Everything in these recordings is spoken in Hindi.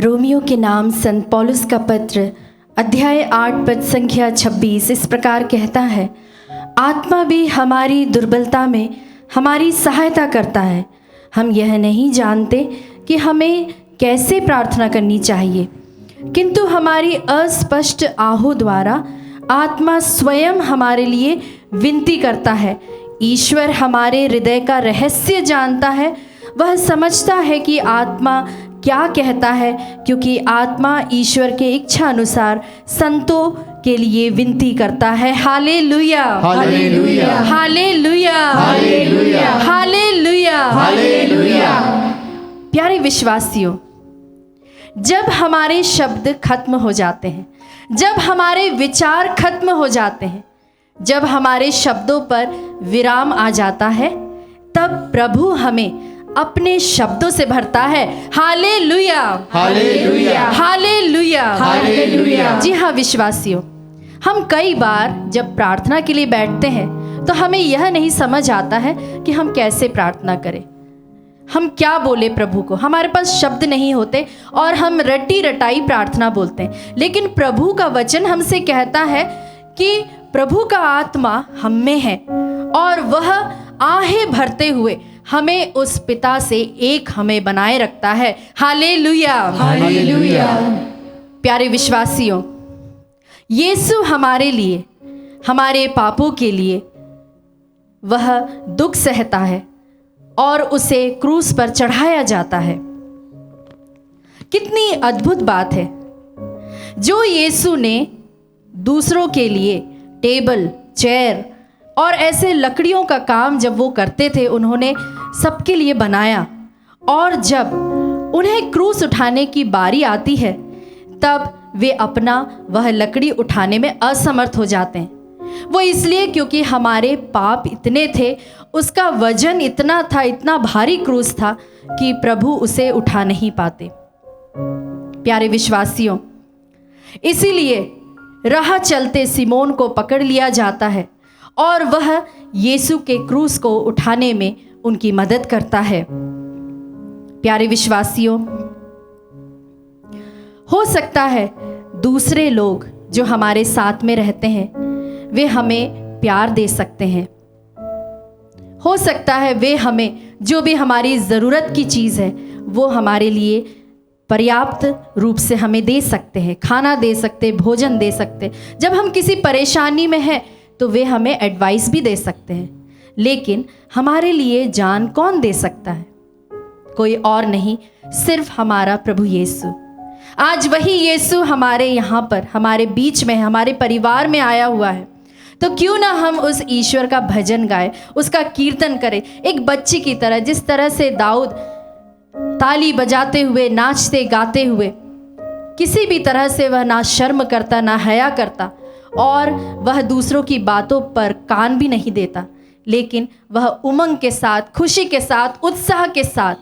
रोमियो के नाम संत पौलुस का पत्र अध्याय 8 पद संख्या 26 इस प्रकार कहता है, आत्मा भी हमारी दुर्बलता में हमारी सहायता करता है। हम यह नहीं जानते कि हमें कैसे प्रार्थना करनी चाहिए, किंतु हमारी अस्पष्ट आहो द्वारा आत्मा स्वयं हमारे लिए विनती करता है। ईश्वर हमारे हृदय का रहस्य जानता है, वह समझता है कि आत्मा क्या कहता है, क्योंकि आत्मा ईश्वर के इच्छा अनुसार संतों के लिए विनती करता है। Hallelujah, hallelujah, hallelujah, hallelujah, hallelujah, hallelujah. प्यारे विश्वासियों, जब हमारे शब्द खत्म हो जाते हैं, जब हमारे विचार खत्म हो जाते हैं, जब हमारे शब्दों पर विराम आ जाता है, तब प्रभु हमें अपने शब्दों से भरता है। Hallelujah, hallelujah, hallelujah, hallelujah. जी हाँ विश्वासियों, हम कई बार जब प्रार्थना के लिए बैठते हैं तो हमें यह नहीं समझ आता है कि हम कैसे प्रार्थना करें, हम क्या बोले प्रभु को। हमारे पास शब्द नहीं होते और हम रटी रटाई प्रार्थना बोलते हैं। लेकिन प्रभु का वचन हमसे कहता है कि प्रभु का आत्मा हम में है और वह आहें भरते हुए हमें उस पिता से एक हमें बनाए रखता है। Hallelujah, hallelujah. प्यारे विश्वासियों, यीशु हमारे लिए, हमारे पापों के लिए वह दुख सहता है और उसे क्रूस पर चढ़ाया जाता है। कितनी अद्भुत बात है। जो यीशु ने दूसरों के लिए टेबल, चेयर और ऐसे लकड़ियों का काम जब वो करते थे, उन्होंने सबके लिए बनाया, और जब उन्हें क्रूस उठाने की बारी आती है तब वे अपना वह लकड़ी उठाने में असमर्थ हो जाते हैं। वो इसलिए क्योंकि हमारे पाप इतने थे, उसका वजन इतना था, इतना भारी क्रूस था कि प्रभु उसे उठा नहीं पाते। प्यारे विश्वासियों, इसीलिए राह चलते सिमोन को पकड़ लिया जाता है और वह यीशु के क्रूस को उठाने में उनकी मदद करता है। प्यारे विश्वासियों, हो सकता है दूसरे लोग जो हमारे साथ में रहते हैं वे हमें प्यार दे सकते हैं। हो सकता है वे हमें जो भी हमारी ज़रूरत की चीज़ है वो हमारे लिए पर्याप्त रूप से हमें दे सकते हैं, खाना दे सकते, भोजन दे सकते। जब हम किसी परेशानी में हैं तो वे हमें एडवाइस भी दे सकते हैं। लेकिन हमारे लिए जान कौन दे सकता है? कोई और नहीं, सिर्फ हमारा प्रभु यीशु। आज वही यीशु हमारे यहाँ पर, हमारे बीच में, हमारे परिवार में आया हुआ है। तो क्यों ना हम उस ईश्वर का भजन गाएं, उसका कीर्तन करें, एक बच्ची की तरह। जिस तरह से दाऊद ताली बजाते हुए, नाचते गाते हुए, किसी भी तरह से वह ना शर्म करता, ना हया करता, और वह दूसरों की बातों पर कान भी नहीं देता, लेकिन वह उमंग के साथ, खुशी के साथ, उत्साह के साथ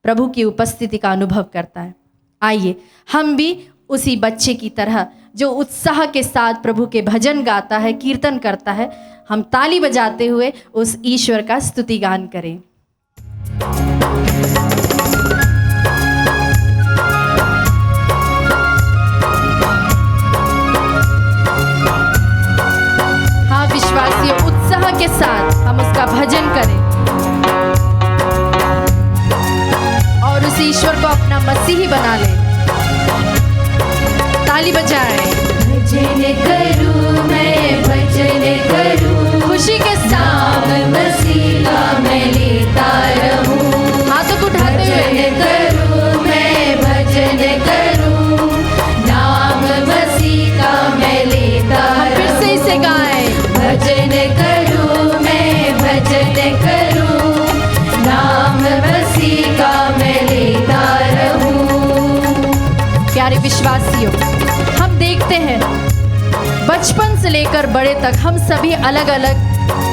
प्रभु की उपस्थिति का अनुभव करता है। आइए हम भी उसी बच्चे की तरह जो उत्साह के साथ प्रभु के भजन गाता है, कीर्तन करता है, हम ताली बजाते हुए उस ईश्वर का स्तुति गान करें। हाँ विश्वासियों, उत्साह के साथ हम उसका भजन करें और उस ईश्वर को अपना मसीही बना लें। ताली बजाएं। भजन करूं मैं, भजन करूं, खुशी के साथ नाम मसीह का मैं लेता रहूं। हाथों को उठाते हुए भजन करूं मैं, भजन करूं, नाम मसीह का मैं लेता फिर से इसे गाएं। भजन करूं मैं, भजन करूं, नाम मसीह का मैं लेता रहूं। प्यारे विश्वासियों, हम देखते हैं बचपन से लेकर बड़े तक हम सभी अलग अलग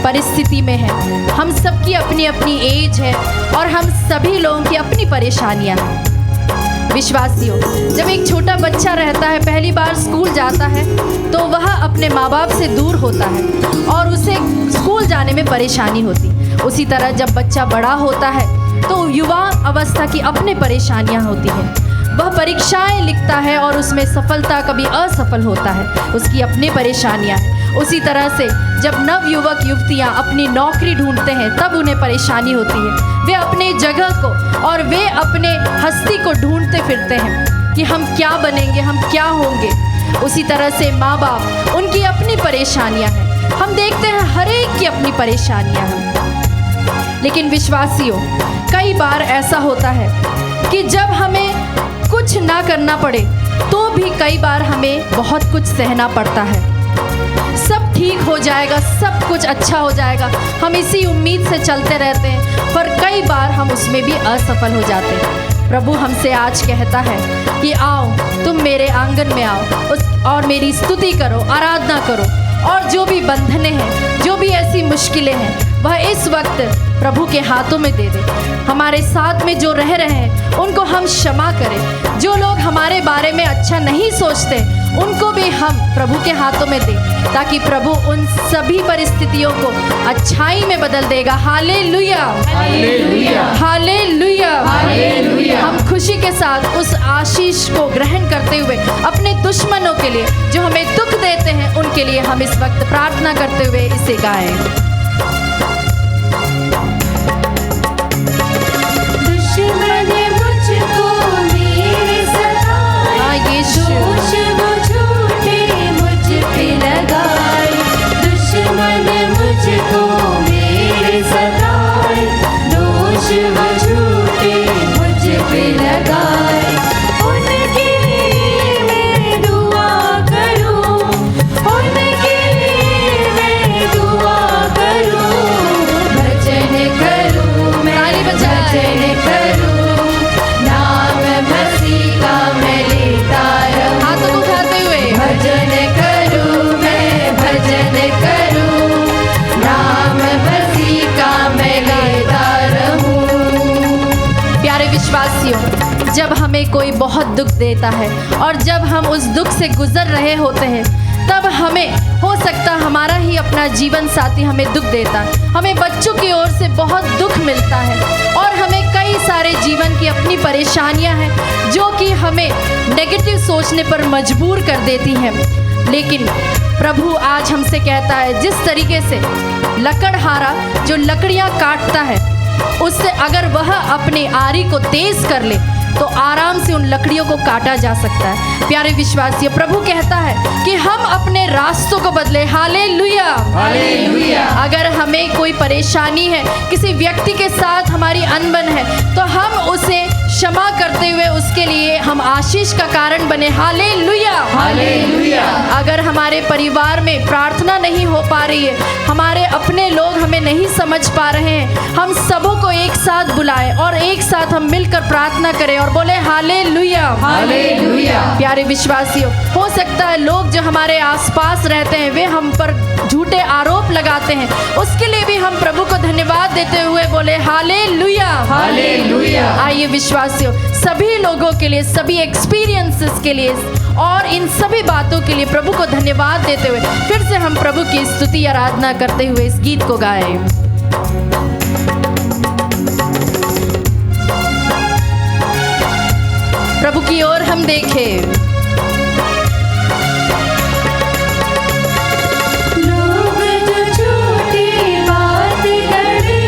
परिस्थिति में हैं। हम सबकी अपनी अपनी एज है और हम सभी लोगों की अपनी परेशानियां हैं। विश्वासियों, जब एक छोटा बच्चा रहता है, पहली बार स्कूल जाता है, तो वह अपने माँ बाप से दूर होता है और उसे स्कूल जाने में परेशानी होती। उसी तरह जब बच्चा बड़ा होता है तो युवा अवस्था की अपनी परेशानियां होती हैं। वह परीक्षाएं लिखता है और उसमें सफलता कभी असफल होता है, उसकी अपनी परेशानियां हैं। उसी तरह से जब नव युवक युवतियां अपनी नौकरी ढूंढते हैं तब उन्हें परेशानी होती है। वे अपने जगह को और वे अपने हस्ती को ढूंढते फिरते हैं कि हम क्या बनेंगे, हम क्या होंगे। उसी तरह से माँ बाप, उनकी अपनी परेशानियां हैं। हम देखते हैं हर एक की अपनी परेशानियां हैं। लेकिन विश्वासियों, कई बार ऐसा होता है कि जब हमें कुछ ना करना पड़े तो भी कई बार हमें बहुत कुछ सहना पड़ता है। सब ठीक हो जाएगा, सब कुछ अच्छा हो जाएगा, हम इसी उम्मीद से चलते रहते हैं, पर कई बार हम उसमें भी असफल हो जाते हैं। प्रभु हमसे आज कहता है कि आओ, तुम मेरे आंगन में आओ और मेरी स्तुति करो, आराधना करो, और जो भी बंधने हैं, जो भी ऐसी मुश्किलें हैं, वह इस वक्त प्रभु के हाथों में दे दे। हमारे साथ में जो रह रहे हैं उनको हम क्षमा करें। जो लोग हमारे बारे में अच्छा नहीं सोचते उनको भी हम प्रभु के हाथों में दें, ताकि प्रभु उन सभी परिस्थितियों को अच्छाई में बदल देगा। Hallelujah, hallelujah, hallelujah, hallelujah. हम खुशी के साथ उस आशीष को ग्रहण करते हुए अपने दुश्मनों के लिए, जो हमें दुख देते हैं, उनके लिए हम इस वक्त प्रार्थना करते हुए इसे गाएं। दुश्मन मुझको मेरे सताए, दोष वो झूठे मुझ पे लगाए। दुश्मन मुझको मेरे सताए, दोष वो झूठे मुझ पे लगाए। उनके लिए मैं दुआ करूं, उनके लिए मैं दुआ करूं, भजन करूं मैं, भजन करूं, नाम मसीह का मैं लेता रहूं। हाथों को उठाते हुए भजन करूं मैं, भजन करूं, नाम मसीह का मैं लेता रहूं। प्यारे विश्वासियों, जब हमें कोई बहुत दुख देता है और जब हम उस दुख से गुजर रहे होते हैं, तब हमें हो सकता हमारा ही अपना जीवन साथी हमें दुख देता है। हमें बच्चों की ओर से बहुत दुख मिलता है और हमें कई सारे जीवन की अपनी परेशानियां हैं जो कि हमें नेगेटिव सोचने पर मजबूर कर देती हैं। लेकिन प्रभु आज हमसे कहता है, जिस तरीके से लकड़हारा जो लकड़ियां काटता है, उससे अगर वह अपनी आरी को तेज कर ले तो आराम से उन लकड़ियों को काटा जा सकता है। प्यारे विश्वासियों, प्रभु कहता है कि हम अपने रास्तों को बदले। Hallelujah, hallelujah. अगर हमें कोई परेशानी है, किसी व्यक्ति के साथ हमारी अनबन है, तो हम उसे क्षमा करते हुए उसके लिए हम आशीष का कारण बने। Hallelujah, hallelujah. अगर हमारे परिवार में प्रार्थना नहीं हो पा रही है, हमारे अपने लोग हमें नहीं समझ पा रहे हैं, हम सबों को एक साथ बुलाएं और एक साथ हम मिलकर प्रार्थना करें और बोले हालेलुया, हालेलुया। प्यारे विश्वासियों, हो सकता है लोग जो हमारे आसपास रहते हैं वे हम पर झूठे आरोप लगाते हैं, उसके लिए भी हम प्रभु को धन्यवाद देते हुए बोले हालेलुया, हालेलुया। आइए विश्वासियों, सभी लोगों के लिए, सभी एक्सपीरियंसेस के लिए और इन सभी बातों के लिए प्रभु को धन्यवाद देते हुए फिर से हम प्रभु की स्तुति आराधना करते हुए इस गीत को गाएं। प्रभु की ओर हम देखें। लोग जो झूठी बात करे,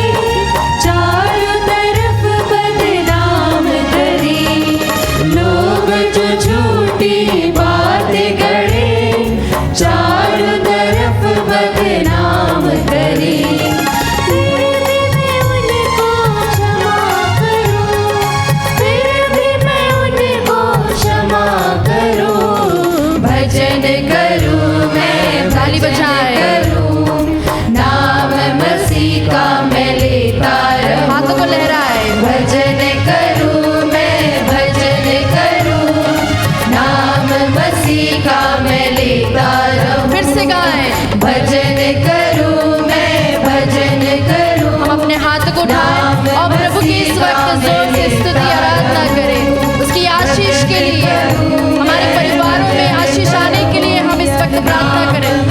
चारों तरफ बदनाम करे। लोग जो झूठी बात करे, चारों तरफ बदनाम करे। फिर भी मैं उनको क्षमा करूं, फिर भी मैं उनको क्षमा करूं, भजन करूं मैं, ताली बजाएं। करूं, नाम मसीह का मैं लेता रहूं। हाथों को लहराए। भजन करूं मैं, भजन करूं, नाम मसीह का मैं लेता रहूं। फिर से गाएं। भजन करूं मैं, भजन करूं, हम अपने हाथ को उठाएं और प्रभु की इस वक्त जोर से स्तुति आराधना करें। उसकी आशीष के लिए, हमारे परिवारों में आशीष आने के लिए हम इस वक्त प्रार्थना करें।